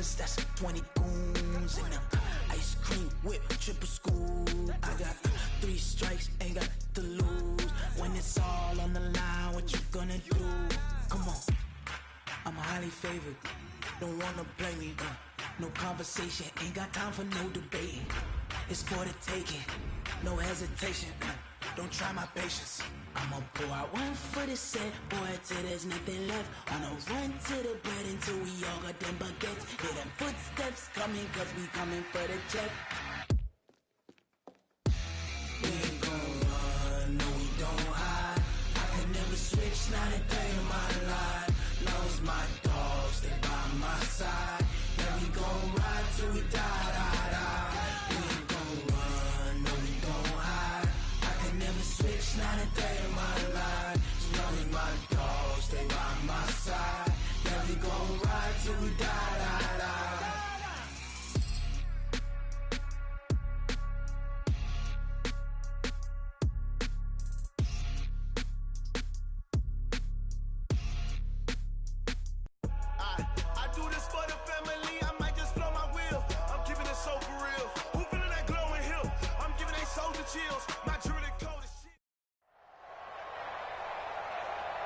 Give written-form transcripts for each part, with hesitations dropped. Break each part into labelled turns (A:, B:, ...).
A: goons, that's 20 goons. And ice cream whip, triple scoop. I got 3 strikes, ain't got to lose. When it's all on the line, what you gonna do? Come on, I'm highly favored. Don't wanna play me, no conversation, ain't got time for no debating. It's for the taking, no hesitation. Don't try my patience. I'ma pour out one for the set, boy, till there's nothing left. On a run to the bread until we all got them baguettes. Hear them footsteps coming, cause we coming for the check. We ain't gon' run, no we don't hide. I can never switch, not a day in my life. Knows my dogs, they by my side. Yeah, we gon' ride till we die, die, die. We ain't gon' run, no we don't hide. I can never switch, not a day in my life. As long as my dogs, they by my side. Yeah, we gon' ride till we die, die, die.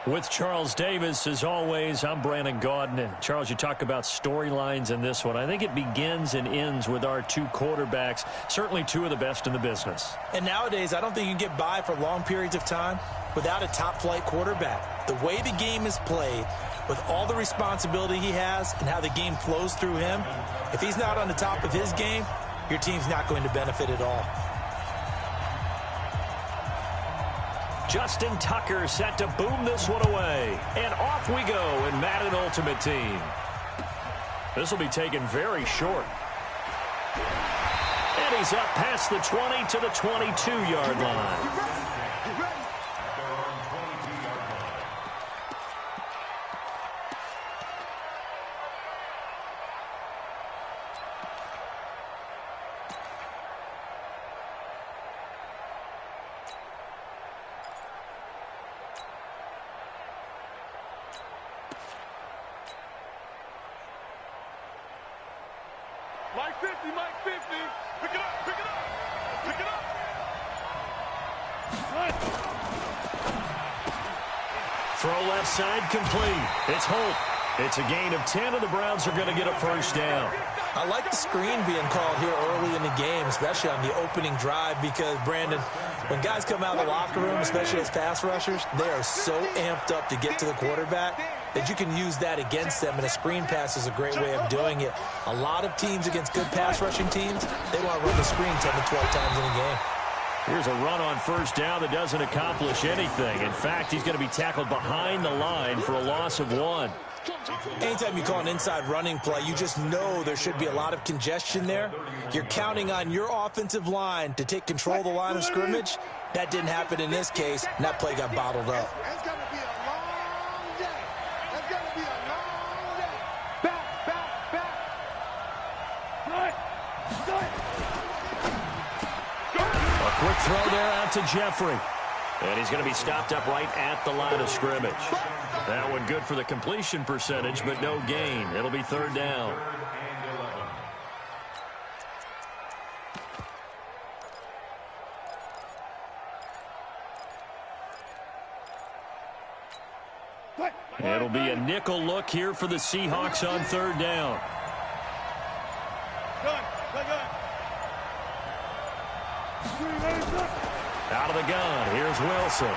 B: With Charles Davis, as always, I'm Brandon Gaudin. Charles, you talk about storylines in this one. I think it begins and ends with our 2 quarterbacks, certainly 2 of the best in the business.
C: And nowadays, I don't think you can get by for long periods of time without a top-flight quarterback. The way the game is played, with all the responsibility he has and how the game flows through him, if he's not on the top of his game, your team's not going to benefit at all.
B: Justin Tucker set to boom this one away. And off we go in Madden Ultimate Team. This will be taken very short. And he's up past the 20 to the 22-yard line.
D: Mike 50, Mike 50. Pick it up, pick it up, pick it up.
B: Throw left side complete. It's Holt. It's a gain of 10, and the Browns are going to get a first down.
C: I like the screen being called here early in the game, especially on the opening drive, because, Brandon, when guys come out of the locker room, especially as pass rushers, they are so amped up to get to the quarterback that you can use that against them, and a screen pass is a great way of doing it. A lot of teams against good pass rushing teams, they want to run the screen 10 to 12 times in a game.
B: Here's a run on first down that doesn't accomplish anything. In fact, he's going to be tackled behind the line for a loss of 1.
C: Anytime you call an inside running play, you just know there should be a lot of congestion there. You're counting on your offensive line to take control of the line of scrimmage. That didn't happen in this case, and that play got bottled up.
D: It's going to be a long day. It's going to be a long day. Back, back, back.
B: A quick throw there out to Jeffrey. And he's going to be stopped up right at the line of scrimmage. That one good for the completion percentage, but no gain. It'll be third down. It'll be a nickel look here for the Seahawks on third down. Out of the gun, here's Wilson.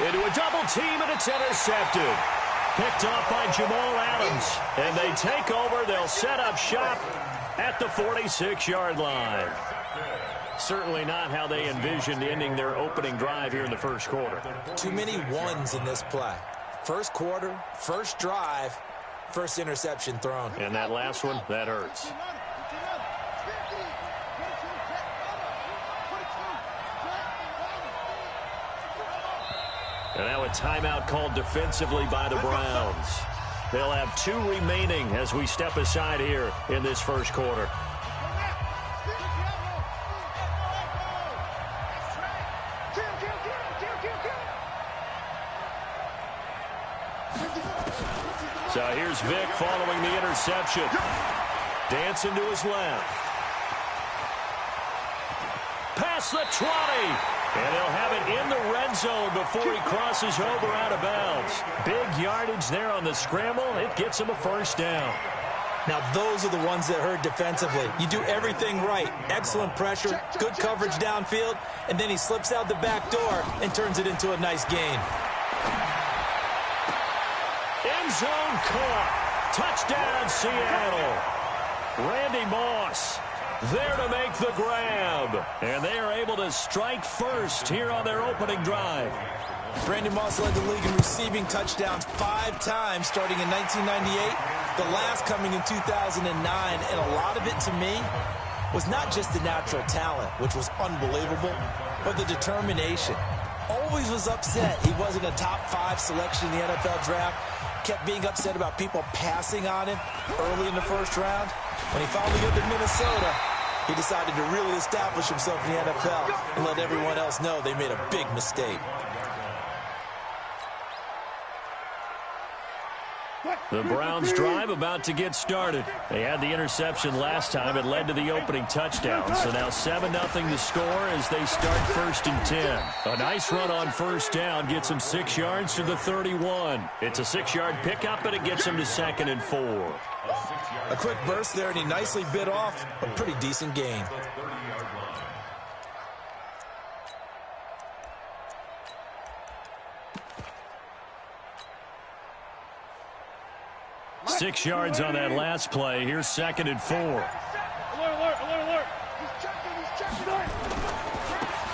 B: Into a double team, and it's intercepted. Picked off by Jamal Adams. And they take over. They'll set up shop at the 46-yard line. Certainly not how they envisioned ending their opening drive here in the first quarter.
C: Too many ones in this play. First quarter, first drive, first interception thrown.
B: And that last one, that hurts. And now a timeout called defensively by the Browns. They'll have 2 remaining as we step aside here in this first quarter. So here's Vick following the interception. Dancing to his left. Past the 20. And they'll have it in the red zone before he crosses over out of bounds. Big yardage there on the scramble. It gets him a first down.
C: Now, those are the ones that hurt defensively. You do everything right. Excellent pressure, good coverage downfield, and then he slips out the back door and turns it into a nice gain.
B: End zone caught. Touchdown, Seattle. Randy Moss there to make the grab. And they are able to strike first here on their opening drive.
C: Randy Moss led the league in receiving touchdowns 5 times starting in 1998, the last coming in 2009. And a lot of it, to me, was not just the natural talent, which was unbelievable, but the determination. Always was upset he wasn't a top 5 selection in the NFL draft. Kept being upset about people passing on him early in the first round. When he finally got to Minnesota, he decided to really establish himself in the NFL and let everyone else know they made a big mistake.
B: The Browns drive about to get started. They had the interception last time. It led to the opening touchdown. So now 7-0 to score as they start 1st and 10. A nice run on first down gets him 6 yards to the 31. It's a 6-yard pickup, and it gets him to 2nd and 4.
C: A quick burst there, and he nicely bit off a pretty decent gain.
B: Six yards on that last play. Here's 2nd and 4.
D: Alert, alert. He's checking.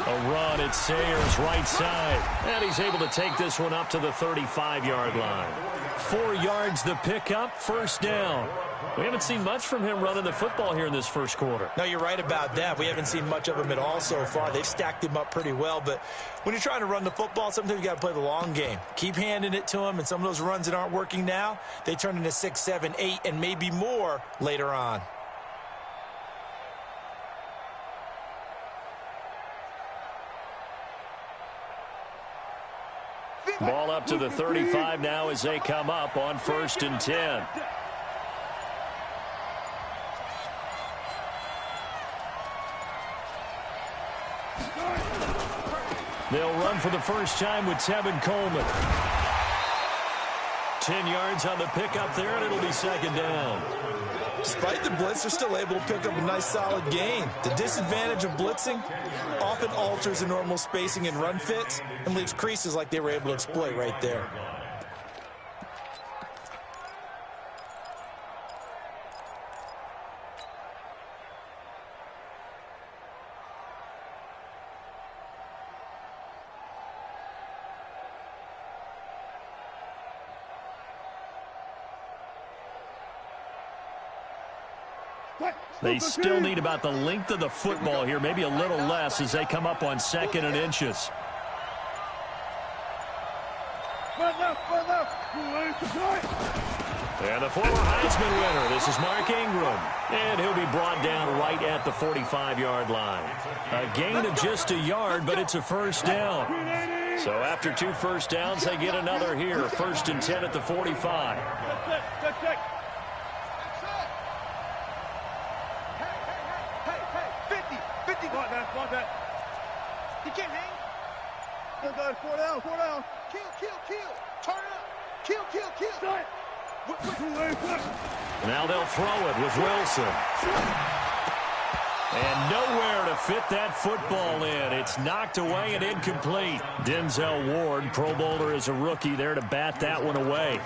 B: A run at Sayers' right side. And he's able to take this one up to the 35-yard line. 4 yards the pickup, first down. We haven't seen much from him running the football here in this first quarter.
C: No, you're right about that. We haven't seen much of him at all so far. They've stacked him up pretty well, but when you're trying to run the football, sometimes you got to play the long game. Keep handing it to him, and some of those runs that aren't working now, they turn into 6, 7, 8, and maybe more later on.
B: Ball up to the 35 now as they come up on 1st and 10. They'll run for the first time with Tevin Coleman. 10 yards on the pickup there, and it'll be 2nd down.
C: Despite the blitz, they're still able to pick up a nice solid gain. The disadvantage of blitzing often alters the normal spacing and run fits and leaves creases like they were able to exploit right there.
B: They still need about the length of the football here, maybe a little less as they come up on 2nd and inches. And the former Heisman winner, this is Mark Ingram. And he'll be brought down right at the 45-yard line. A gain of just a yard, but it's a first down. So after 2 first downs, they get another here. 1st and 10 at the 45.
D: You can't hang. Go, 4 down. Kill. Turn up. Kill.
B: Now they'll throw it with Wilson. And nowhere to fit that football in. It's knocked away and incomplete. Denzel Ward, Pro Bowler as a rookie, there to bat that one away.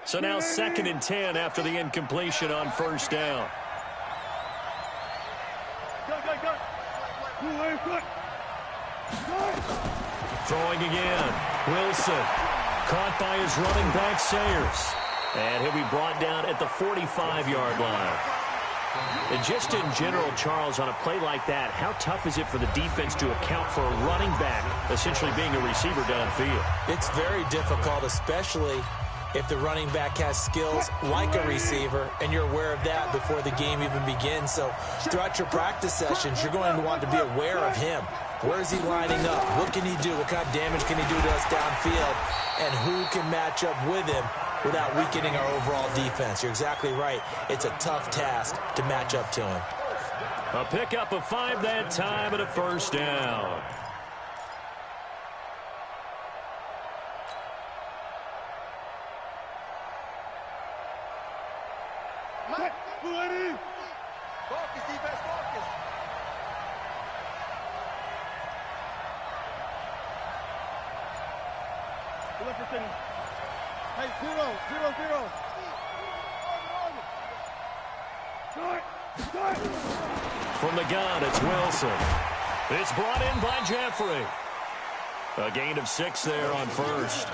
B: So now 2nd and 10 after the incompletion on first down. Throwing again. Wilson. Caught by his running back, Sayers. And he'll be brought down at the 45-yard line. And just in general, Charles, on a play like that, how tough is it for the defense to account for a running back essentially being a receiver downfield?
C: It's very difficult, especially if the running back has skills like a receiver, and you're aware of that before the game even begins. So throughout your practice sessions, you're going to want to be aware of him. Where is he lining up? What can he do? What kind of damage can he do to us downfield? And who can match up with him without weakening our overall defense? You're exactly right. It's a tough task to match up to him.
B: A pickup of 5 that time and a first down.
D: Focus, defense, focus. Hey, 0-0-0.
B: From the gun, it's Wilson. It's brought in by Jeffrey. A gain of 6 there on first.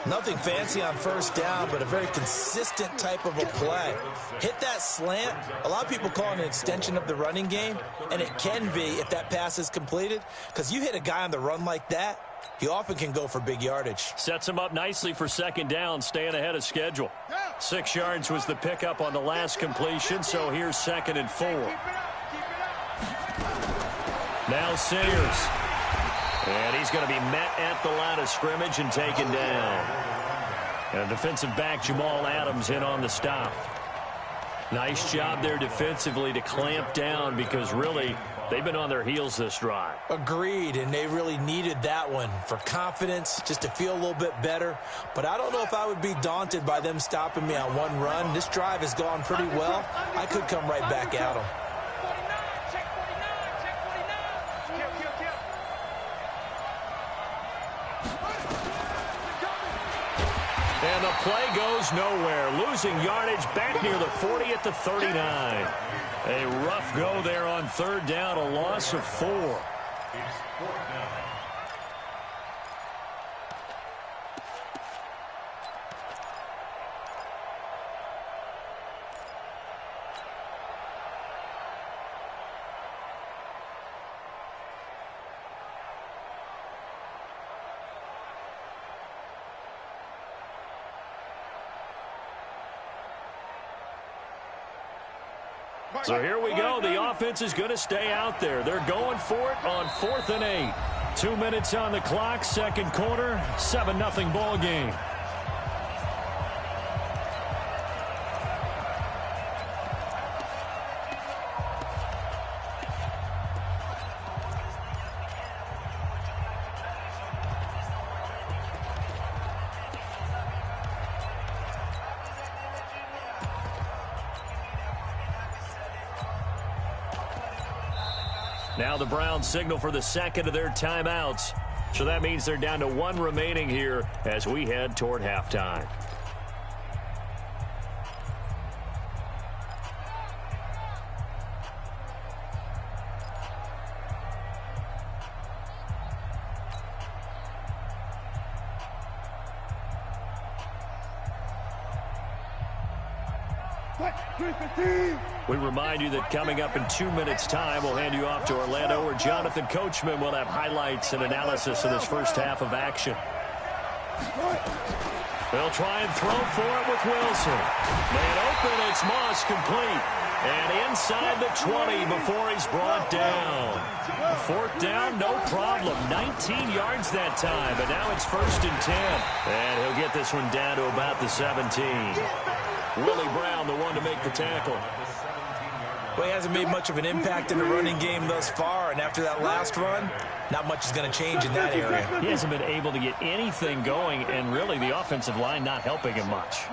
C: Nothing fancy on first down, but a very consistent type of a play. Hit that slant. A lot of people call it an extension of the running game, and it can be if that pass is completed, because you hit a guy on the run like that, he often can go for big yardage.
B: Sets him up nicely for second down, staying ahead of schedule. 6 yards was the pickup on the last completion, so here's 2nd and 4. Now Sayers. And he's going to be met at the line of scrimmage and taken down. And defensive back Jamal Adams in on the stop. Nice job there defensively to clamp down, because really they've been on their heels this drive.
C: Agreed, and they really needed that one for confidence, just to feel a little bit better. But I don't know if I would be daunted by them stopping me on one run. This drive has gone pretty well. I could come right back at them.
B: And the play goes nowhere. Losing yardage back near the 40 at the 39. A rough go there on 3rd down, a loss of 4. So here we go. The offense is going to stay out there. They're going for it on 4th and 8. 2 minutes on the clock, second quarter, 7-0 ball game. Now the Browns signal for the 2nd of their timeouts. So that means they're down to 1 remaining here as we head toward halftime. We remind you that coming up in 2 minutes' time, we'll hand you off to Orlando, where Jonathan Coachman will have highlights and analysis of this first half of action. They'll try and throw for it with Wilson. Man open, it's Moss, complete. And inside the 20 before he's brought down. 4th down, no problem. 19 yards that time, but now it's 1st and 10. And he'll get this one down to about the 17. Willie Brown, the one to make the tackle.
C: Well, he hasn't made much of an impact in the running game thus far, and after that last run, not much is going to change in that area.
B: He hasn't been able to get anything going, and really the offensive line not helping him much.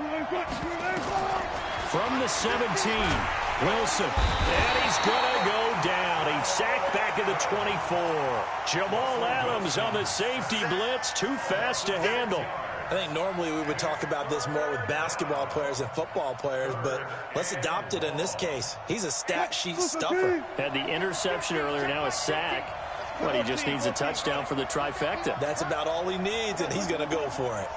B: From the 17, Wilson, and he's going to go down. He's sacked back at the 24. Jamal Adams on the safety blitz, too fast to handle.
C: I think normally we would talk about this more with basketball players and football players, but let's adopt it in this case. He's a stat sheet stuffer.
B: Had the interception earlier, now a sack. But he just needs a touchdown for the trifecta.
C: That's about all he needs, and he's going to go for it.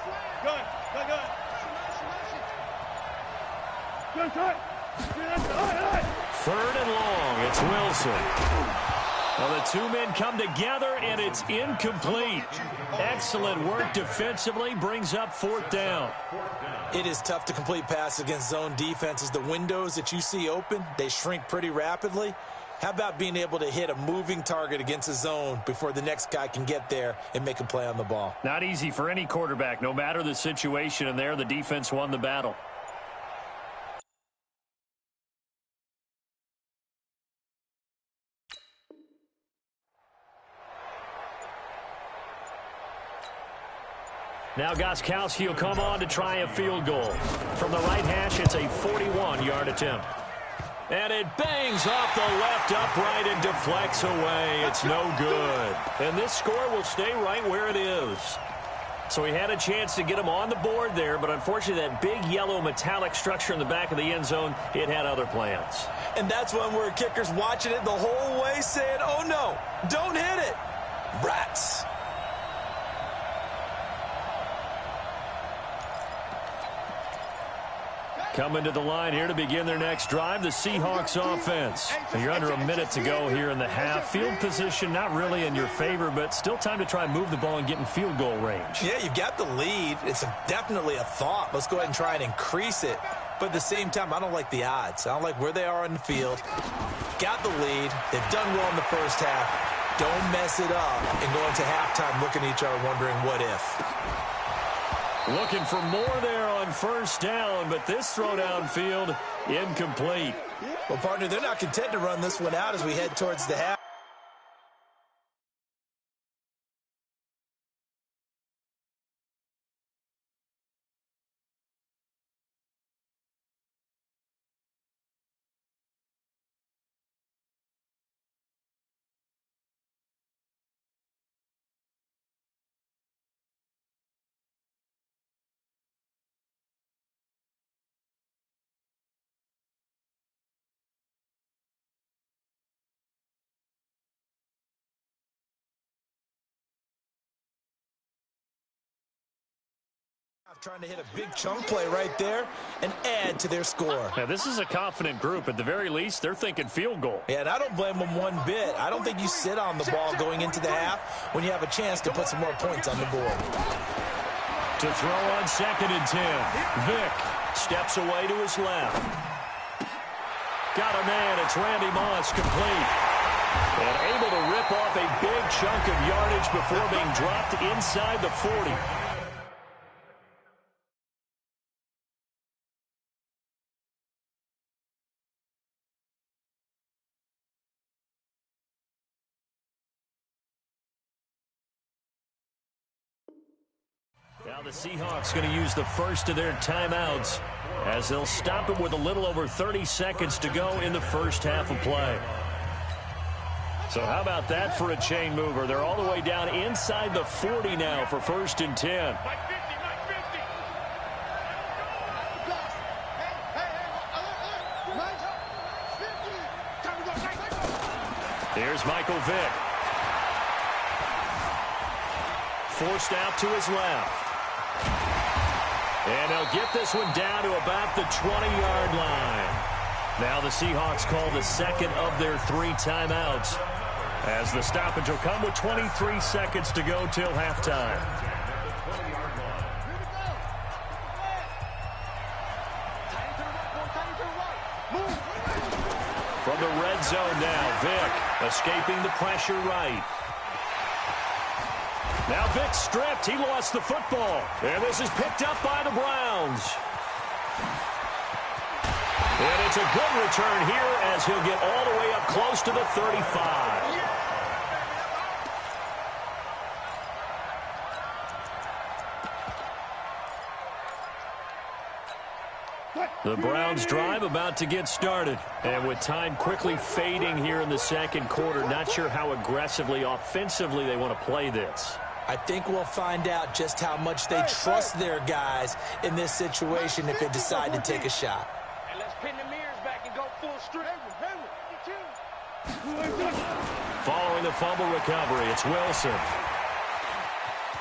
B: Third and long, it's Wilson. Well, the two men come together, and it's incomplete. Excellent work defensively, brings up 4th down.
C: It is tough to complete passes against zone defenses. The windows that you see open, they shrink pretty rapidly. How about being able to hit a moving target against a zone before the next guy can get there and make a play on the ball?
B: Not easy for any quarterback, no matter the situation, and there the defense won the battle. Now Gostkowski will come on to try a field goal. From the right hash, it's a 41-yard attempt. And it bangs off the left upright and deflects away. It's no good. And this score will stay right where it is. So he had a chance to get him on the board there, but unfortunately that big yellow metallic structure in the back of the end zone, it had other plans.
C: And that's when we're kickers watching it the whole way saying, oh no, don't hit it. Rats.
B: Coming to the line here to begin their next drive, the Seahawks offense. You're under a minute to go here in the half. Field position not really in your favor, but still time to try and move the ball and get in field goal range.
C: Yeah, you've got the lead. It's definitely a thought. Let's go ahead and try and increase it. But at the same time, I don't like the odds. I don't like where they are on the field. Got the lead. They've done well in the first half. Don't mess it up and go into halftime looking at each other wondering what if.
B: Looking for more there on 1st down, but this throw downfield incomplete.
C: Well, partner, they're not content to run this one out as we head towards the half. Trying to hit a big chunk play right there and add to their score.
B: Now, this is a confident group. At the very least, they're thinking field goal.
C: Yeah, and I don't blame them one bit. I don't think you sit on the ball going into the half when you have a chance to put some more points on the board.
B: To throw on 2nd and 10. Vick steps away to his left. Got a man. It's Randy Moss, complete. And able to rip off a big chunk of yardage before being dropped inside the 40. Now the Seahawks going to use the first of their timeouts as they'll stop it with a little over 30 seconds to go in the first half of play. So how about that for a chain mover? They're all the way down inside the 40 now for 1st and 10. Here's Michael Vick. Forced out to his left. And they'll get this one down to about the 20-yard line. Now the Seahawks call the second of their 3 timeouts, as the stoppage will come with 23 seconds to go till halftime. From the red zone now, Vick escaping the pressure right. Now Vick stripped. He lost the football. And this is picked up by the Browns. And it's a good return here as he'll get all the way up close to the 35. The Browns drive about to get started. And with time quickly fading here in the second quarter, not sure how aggressively, offensively they want to play this.
C: I think we'll find out just how much they trust their guys in this situation if they decide to take a shot.
D: And let's pin the mirrors back and go full strip.
B: Following the fumble recovery, it's Wilson.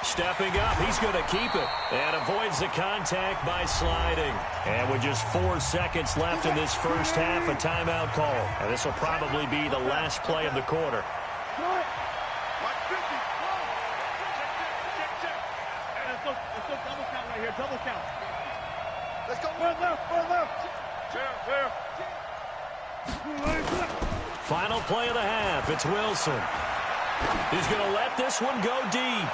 B: Stepping up, he's going to keep it and avoids the contact by sliding. And with just 4 seconds left in this first half, a timeout call. And this will probably be the last play of the quarter.
D: Let's go double count right here. Double count. Let's go left. Clear.
B: Final play of the half. It's Wilson. He's going to let this one go deep.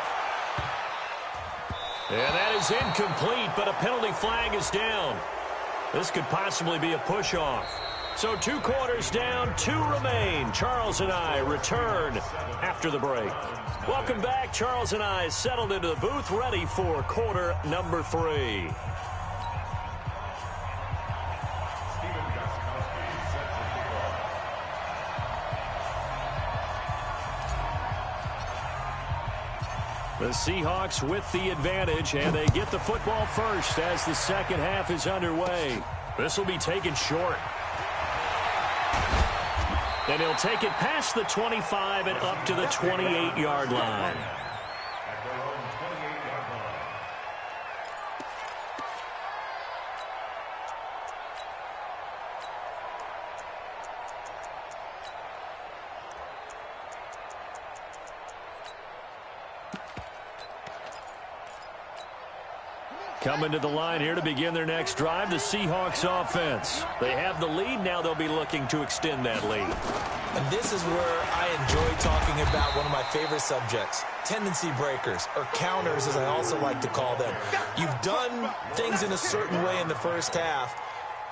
B: And that is incomplete, but a penalty flag is down. This could possibly be a push-off. So 2 quarters down, 2 remain. Charles and I return after the break. Welcome back. Charles and I settled into the booth, ready for quarter number 3. The Seahawks with the advantage, and they get the football first as the second half is underway. This will be taken short. And he'll take it past the 25 and up to the 28-yard line. Coming to the line here to begin their next drive, the Seahawks offense. They have the lead. Now they'll be looking to extend that lead.
C: And this is where I enjoy talking about one of my favorite subjects, tendency breakers, or counters as I also like to call them. You've done things in a certain way in the first half,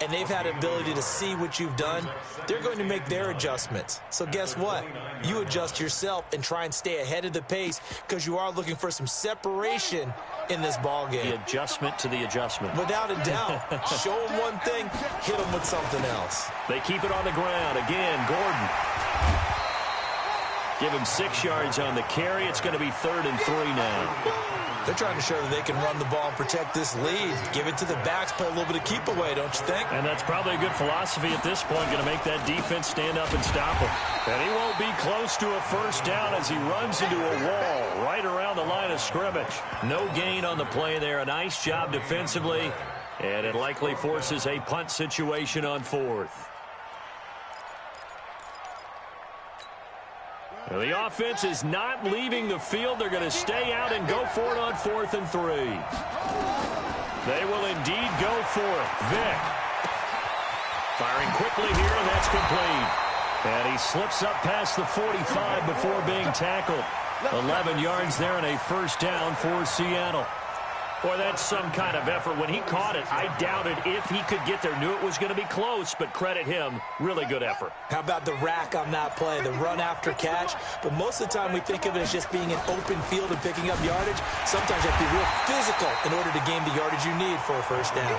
C: and they've had the ability to see what you've done. They're going to make their adjustments. So guess what? You adjust yourself and try and stay ahead of the pace because you are looking for some separation in this ball game.
B: The adjustment to the adjustment.
C: Without a doubt. Show them one thing, hit them with something else.
B: They keep it on the ground. Again, Gordon. Give him 6 yards on the carry. It's going to be 3rd and 3 now.
C: They're trying to show that they can run the ball and protect this lead. Give it to the backs, play a little bit of keep away, don't you think?
B: And that's probably a good philosophy at this point, going to make that defense stand up and stop him. And he won't be close to a first down as he runs into a wall right around the line of scrimmage. No gain on the play there. A nice job defensively, and it likely forces a punt situation on 4th. Well, the offense is not leaving the field. They're going to stay out and go for it on 4th and 3. They will indeed go for it. Vick firing quickly here, and that's complete. And he slips up past the 45 before being tackled. 11 yards there and a first down for Seattle. Boy, that's some kind of effort. When he caught it, I doubted if he could get there. Knew it was going to be close, but credit him. Really good effort.
C: How about the rack on that play, the run after catch? But most of the time we think of it as just being an open field and picking up yardage. Sometimes you have to be real physical in order to gain the yardage you need for a first down.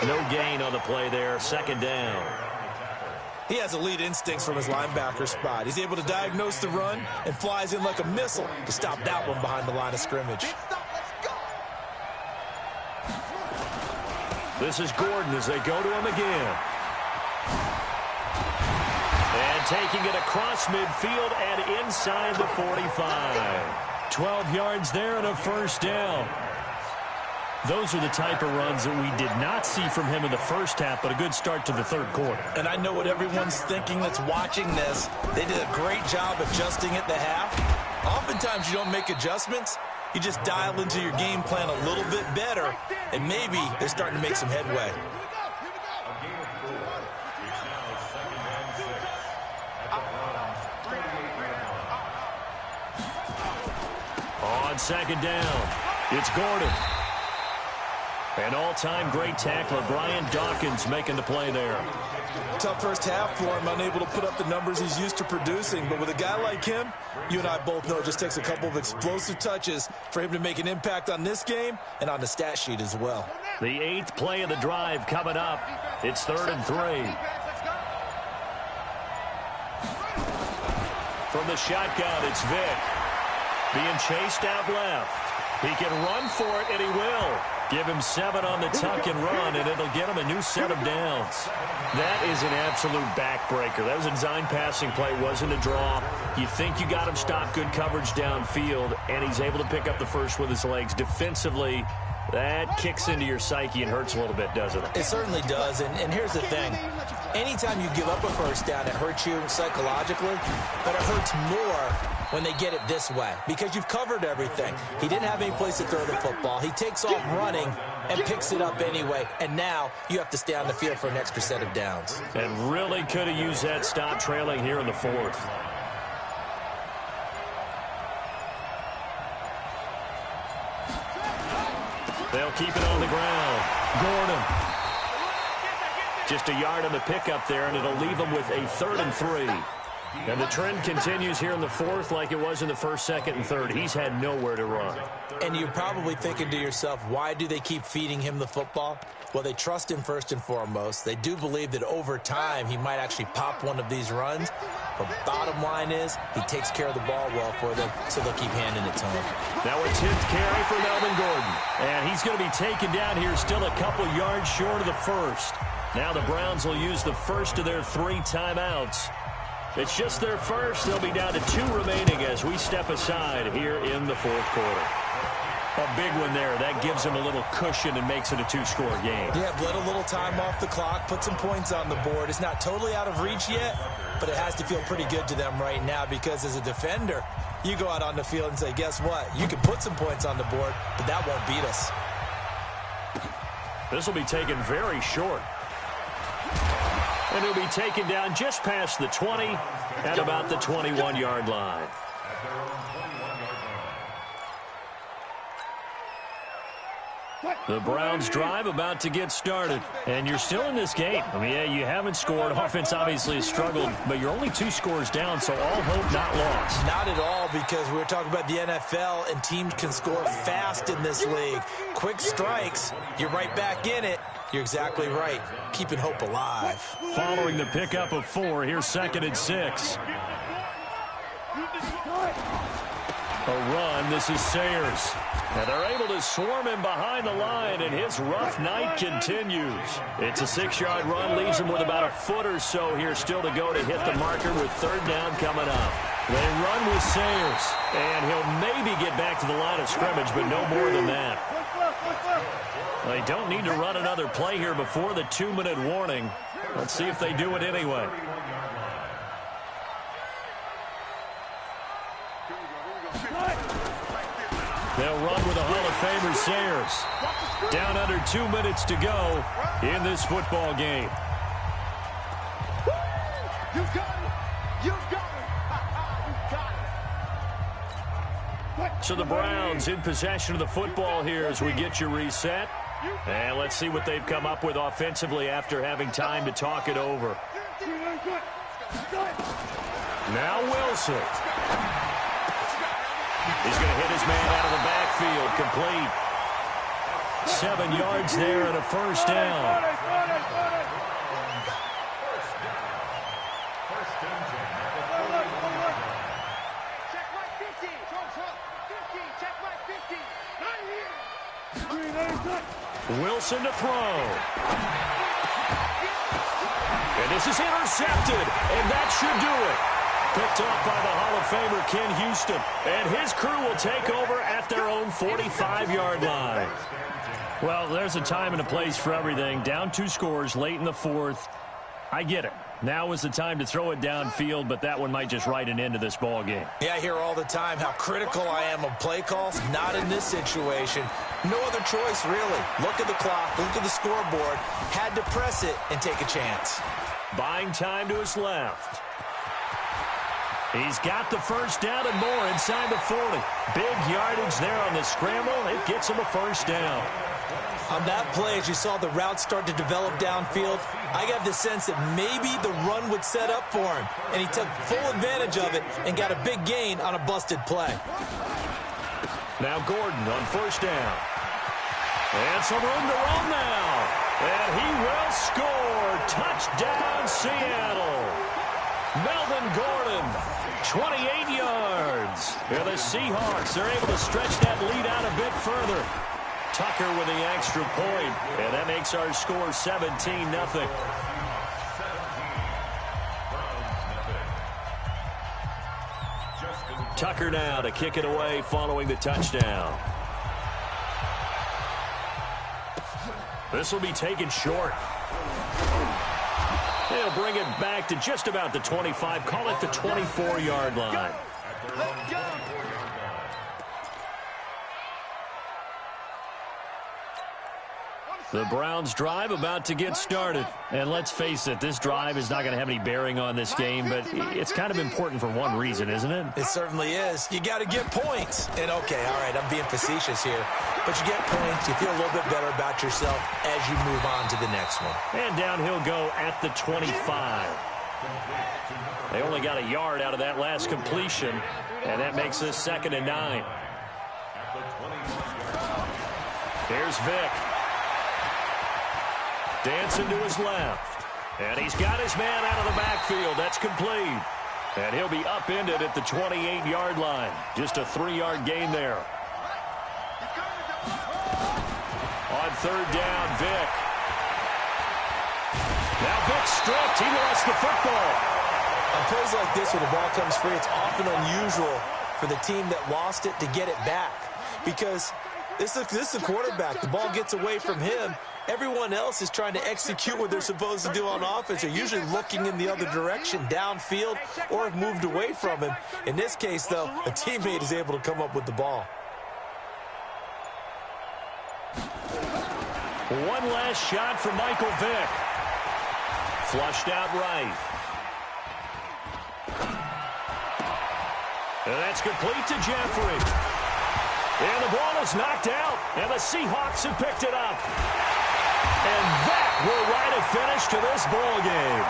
B: No gain on the play there. 2nd down.
C: He has elite instincts from his linebacker spot. He's able to diagnose the run and flies in like a missile to stop that one behind the line of scrimmage.
B: This is Gordon as they go to him again. And taking it across midfield and inside the 45. 12 yards there and a first down. Those are the type of runs that we did not see from him in the first half, but a good start to the 3rd quarter.
C: And I know what everyone's thinking that's watching this. They did a great job adjusting at the half. Oftentimes you don't make adjustments. You just dial into your game plan a little bit better, and maybe they're starting to make some headway.
B: On 2nd down, it's Gordon. An all-time great tackler, Brian Dawkins, making the play there.
C: Tough first half for him, unable to put up the numbers he's used to producing. But with a guy like him, you and I both know it just takes a couple of explosive touches for him to make an impact on this game and on the stat sheet as well.
B: The 8th play of the drive coming up. It's 3rd and 3. From the shotgun, it's Vick. Being chased out left. He can run for it, and he will. Give him 7 on the tuck and run, and it'll get him a new set of downs. That is an absolute backbreaker. That was a design passing play, wasn't a draw. You think you got him stopped, good coverage downfield, and he's able to pick up the first with his legs. Defensively, That kicks into your psyche and hurts a little bit, doesn't it?
C: It certainly does, and here's the thing. Anytime you give up a first down, it hurts you psychologically, but it hurts more when they get it this way because you've covered everything. He didn't have any place to throw the football. He takes off running and picks it up anyway, and now you have to stay on the field for an extra set of downs.
B: And really could have used that stop trailing here in the fourth. They'll keep it on the ground. Gordon. Just a yard on the pickup there, and it'll leave them with a 3rd and 3. And the trend continues here in the fourth like it was in the first, second, and third. He's had nowhere to run.
C: And you're probably thinking to yourself, why do they keep feeding him the football? Well, they trust him first and foremost. They do believe that over time he might actually pop one of these runs. But bottom line is he takes care of the ball well for them, so they'll keep handing it to him.
B: Now a 10th carry for Melvin Gordon. And he's going to be taken down here still a couple yards short of the first. Now the Browns will use the first of their 3 timeouts. It's just their first. They'll be down to 2 remaining as we step aside here in the fourth quarter. A big one there. That gives them a little cushion and makes it a 2-score game.
C: Yeah, let a little time off the clock, put some points on the board. It's not totally out of reach yet, but it has to feel pretty good to them right now because as a defender, you go out on the field and say, guess what? You can put some points on the board, but that won't beat us.
B: This will be taken very short. And he'll be taken down just past the 20 at about the 21-yard line. The Browns drive about to get started. And you're still in this game. I mean, yeah, you haven't scored. Offense obviously has struggled, but you're only 2 scores down, so all hope not lost.
C: Not at all, because we were talking about the NFL, and teams can score fast in this league. Quick strikes, you're right back in it. You're exactly right. Keeping hope alive.
B: Following the pickup of 4, here's 2nd and 6. A run, this is Sayers. And they're able to swarm him behind the line, and his rough night continues. It's a 6-yard run, leaves him with about a foot or so here still to go to hit the marker with 3rd down coming up. They run with Sayers, and he'll maybe get back to the line of scrimmage, but no more than that. They don't need to run another play here before the 2-minute warning. Let's see if they do it anyway. They'll run with a Hall of Famer, Sayers. Down under 2 minutes to go in this football game.
D: You got it. You got it. You got it.
B: So the Browns in possession of the football here as we get you reset. And let's see what they've come up with offensively after having time to talk it over. Now Wilson. He's going to hit his man out of the backfield, complete. 7 yards there and a 1st down.
D: Check my 50. Check my 50.
B: Wilson to throw. And this is intercepted, and that should do it. Picked off by the Hall of Famer Ken Houston. And his crew will take over at their own 45-yard line. Well, there's a time and a place for everything. Down 2 scores late in the fourth. I get it. Now is the time to throw it downfield, but that one might just write an end to this ball game.
C: Yeah, I hear all the time how critical I am of play calls. Not in this situation. No other choice, really. Look at the clock. Look at the scoreboard. Had to press it and take a chance.
B: Buying time to his left. He's got the 1st down and more inside the 40. Big yardage there on the scramble. It gets him a 1st down.
C: On that play, as you saw the route start to develop downfield, I got the sense that maybe the run would set up for him. And he took full advantage of it and got a big gain on a busted play.
B: Now Gordon on 1st down. And some room to run now. And he will score. Touchdown, Seattle. Melvin Gordon, 28 yards. And the Seahawks are able to stretch that lead out a bit further. Tucker with the extra point, and that makes our score 17-0. Tucker now to kick it away following the touchdown. This will be taken short. They'll bring it back to just about the 25. Call it the 24-yard line.
D: Let's go.
B: The Browns drive about to get started. And let's face it, this drive is not going to have any bearing on this game, but it's kind of important for one reason, isn't it?
C: It certainly is. You got to get points. And, okay, all right, I'm being facetious here. But you get points, you feel a little bit better about yourself as you move on to the next one.
B: And down he'll go at the 25. They only got a yard out of that last completion, and that makes this 2nd and 9. Here's Vick. Dancing to his left. And he's got his man out of the backfield. That's complete. And he'll be upended at the 28-yard line. Just a 3-yard gain there. On 3rd down, Vick. Now Vick stripped. He lost the football.
C: On plays like this, when the ball comes free, it's often unusual for the team that lost it to get it back. Because this is a quarterback. The ball gets away from him. Everyone else is trying to execute what they're supposed to do on offense. They're usually looking in the other direction, downfield, or have moved away from him. In this case, though, a teammate is able to come up with the ball.
B: One last shot for Michael Vick. Flushed out right. And that's complete to Jeffrey. And the ball is knocked out, and the Seahawks have picked it up. And that will write a finish to this ball game.